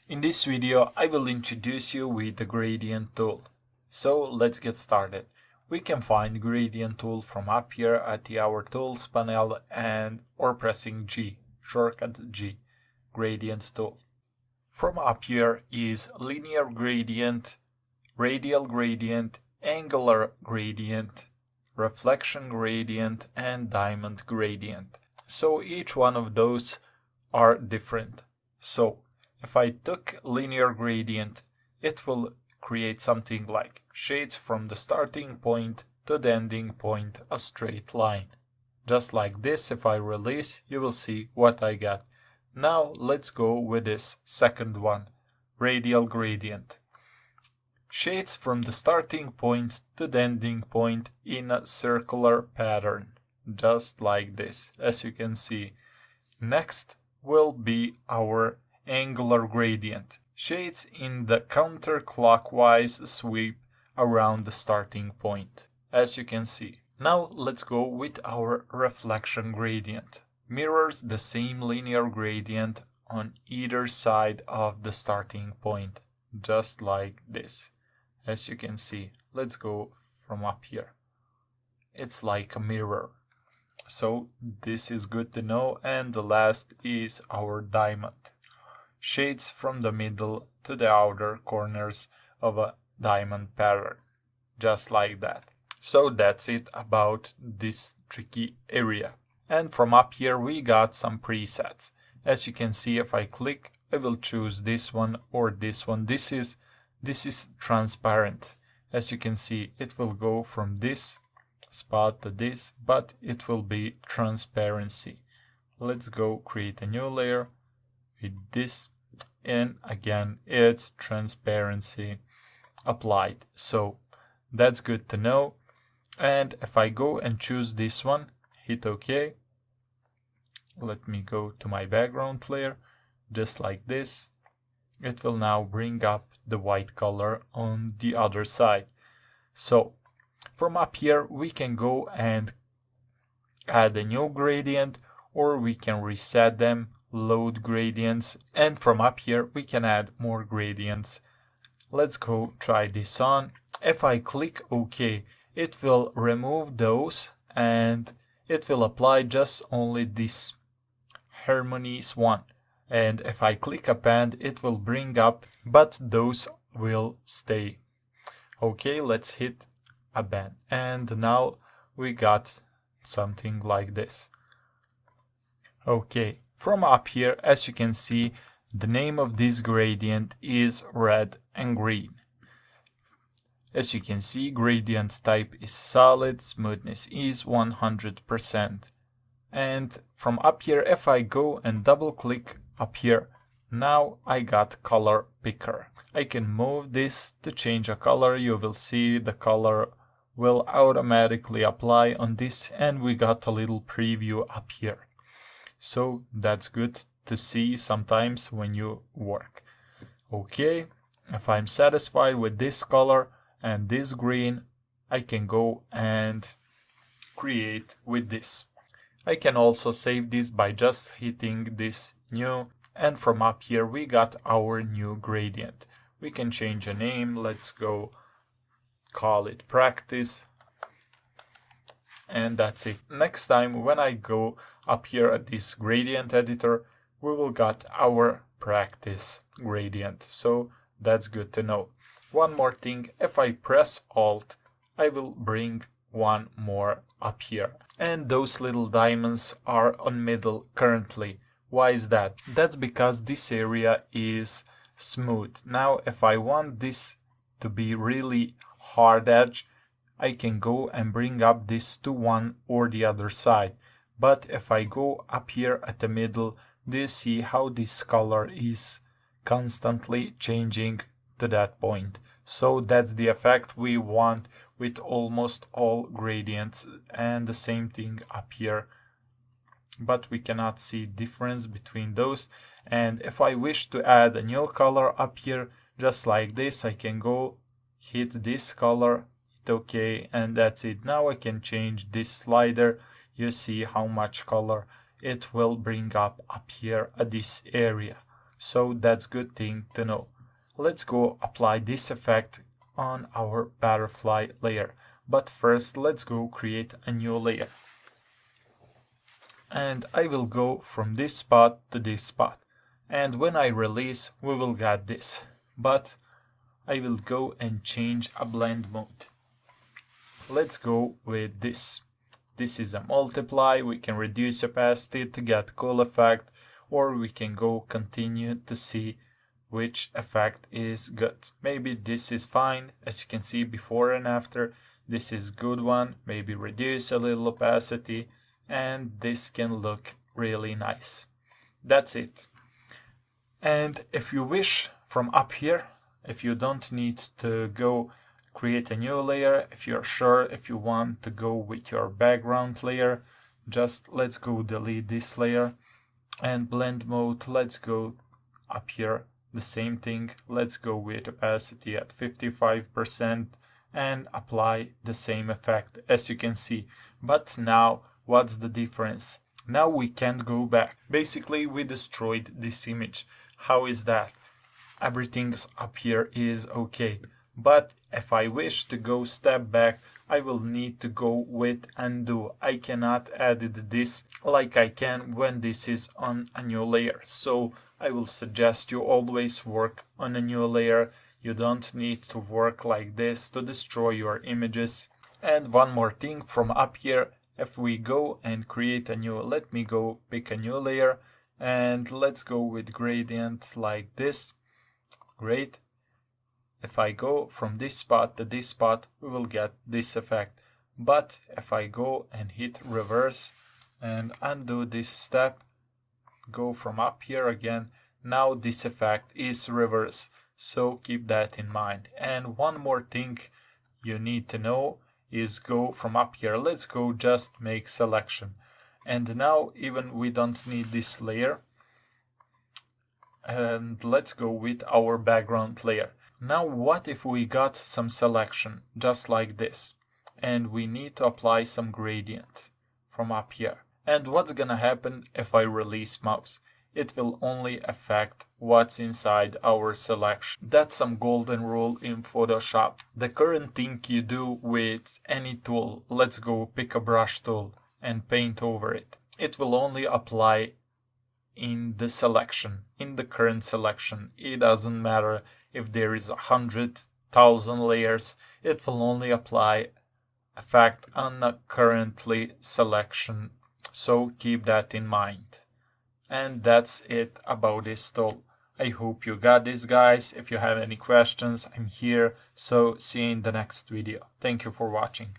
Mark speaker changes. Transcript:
Speaker 1: In this video, I will introduce you with the gradient tool. So let's get started. We can find gradient tool from up here at the Our Tools panel or pressing G, shortcut G, gradient tool. From up here is linear gradient, radial gradient, angular gradient, reflection gradient, and diamond gradient. So each one of those are different. So if I took linear gradient, it will create something like shades from the starting point to the ending point, a straight line. Just like this, if I release, you will see what I got. Now let's go with this second one, radial gradient. Shades from the starting point to the ending point in a circular pattern, just like this, as you can see. Next will be our angular gradient. Shades in the counterclockwise sweep around the starting point, as you can see. Now let's go with our reflection gradient. Mirrors the same linear gradient on either side of the starting point, just like this. As you can see, let's go from up here. It's like a mirror. So this is good to know. And the last is our diamond. Shades from the middle to the outer corners of a diamond pattern, just like that. So that's it about this tricky area. And from up here we got some presets. As you can see, if I click, I will choose this one or this one. This is transparent. As you can see, it will go from this spot to this, but it will be transparency. Let's go create a new layer with this, and again it's transparency applied. So that's good to know. And if I go and choose this one, hit OK. Let me go to my background layer, just like this. It will now bring up the white color on the other side. So from up here we can go and add a new gradient, or we can reset them, load gradients, and from up here we can add more gradients. Let's go try this on. If I click OK, it will remove those and it will apply just only this harmonies one. And if I click append, it will bring up, but those will stay. Okay, let's hit append. And now we got something like this. Okay, from up here, as you can see, the name of this gradient is red and green. As you can see, gradient type is solid, smoothness is 100%. And from up here, if I go and double click up here, now I got color picker. I can move this to change a color. You will see the color will automatically apply on this, and we got a little preview up here. So that's good to see sometimes when you work. Okay, if I'm satisfied with this color and this green, I can go and create with this. I can also save this by just hitting this new, and from up here we got our new gradient. We can change a name. Let's go call it practice, and that's it. Next time when I go up here at this gradient editor, we will got our practice gradient. So that's good to know. One more thing, if I press Alt, I will bring one more up here. And those little diamonds are on middle currently. Why is that? That's because this area is smooth. Now if I want this to be really hard edge, I can go and bring up this to one or the other side. But if I go up here at the middle, do you see how this color is constantly changing to that point? So that's the effect we want with almost all gradients, and the same thing up here, but we cannot see difference between those. And if I wish to add a new color up here, just like this, I can go hit this color, hit OK, and that's it. Now I can change this slider. You see how much color it will bring up here at this area. So that's good thing to know. Let's go apply this effect on our butterfly layer. But first let's go create a new layer. And I will go from this spot to this spot. And when I release, we will get this. But I will go and change a blend mode. Let's go with this. This is a multiply. We can reduce opacity to get cool effect, or we can go continue to see which effect is good. Maybe this is fine, as you can see before and after. This is good one. Maybe reduce a little opacity, and this can look really nice. That's it. And if you wish, from up here, if you don't need to go create a new layer, if you're sure, if you want to go with your background layer, just let's go delete this layer. And blend mode, let's go up here, the same thing. Let's go with opacity at 55% and apply the same effect, as you can see. But now, what's the difference? Now we can't go back. Basically, we destroyed this image. How is that? Everything's up here is okay. But if I wish to go step back, I will need to go with undo. I cannot edit this like I can when this is on a new layer. So I will suggest you always work on a new layer. You don't need to work like this to destroy your images. And one more thing from up here, if we go and create a new, let me go pick a new layer and let's go with gradient like this. Great. If I go from this spot to this spot, we will get this effect. But if I go and hit reverse and undo this step, go from up here again, now this effect is reverse. So keep that in mind. And one more thing you need to know is go from up here. Let's go just make selection. And now even we don't need this layer. And let's go with our background layer. Now what if we got some selection just like this and we need to apply some gradient from up here? And what's gonna happen if I release mouse? It will only affect what's inside our selection. That's some golden rule in Photoshop. The current thing you do with any tool, let's go pick a brush tool and paint over it. It will only apply in the selection, in the current selection. It doesn't matter if there is 100,000 layers, it will only apply effect on the currently selection. So keep that in mind. And that's it about this tool. I hope you got this, guys. If you have any questions, I'm here. So see you in the next video. Thank you for watching.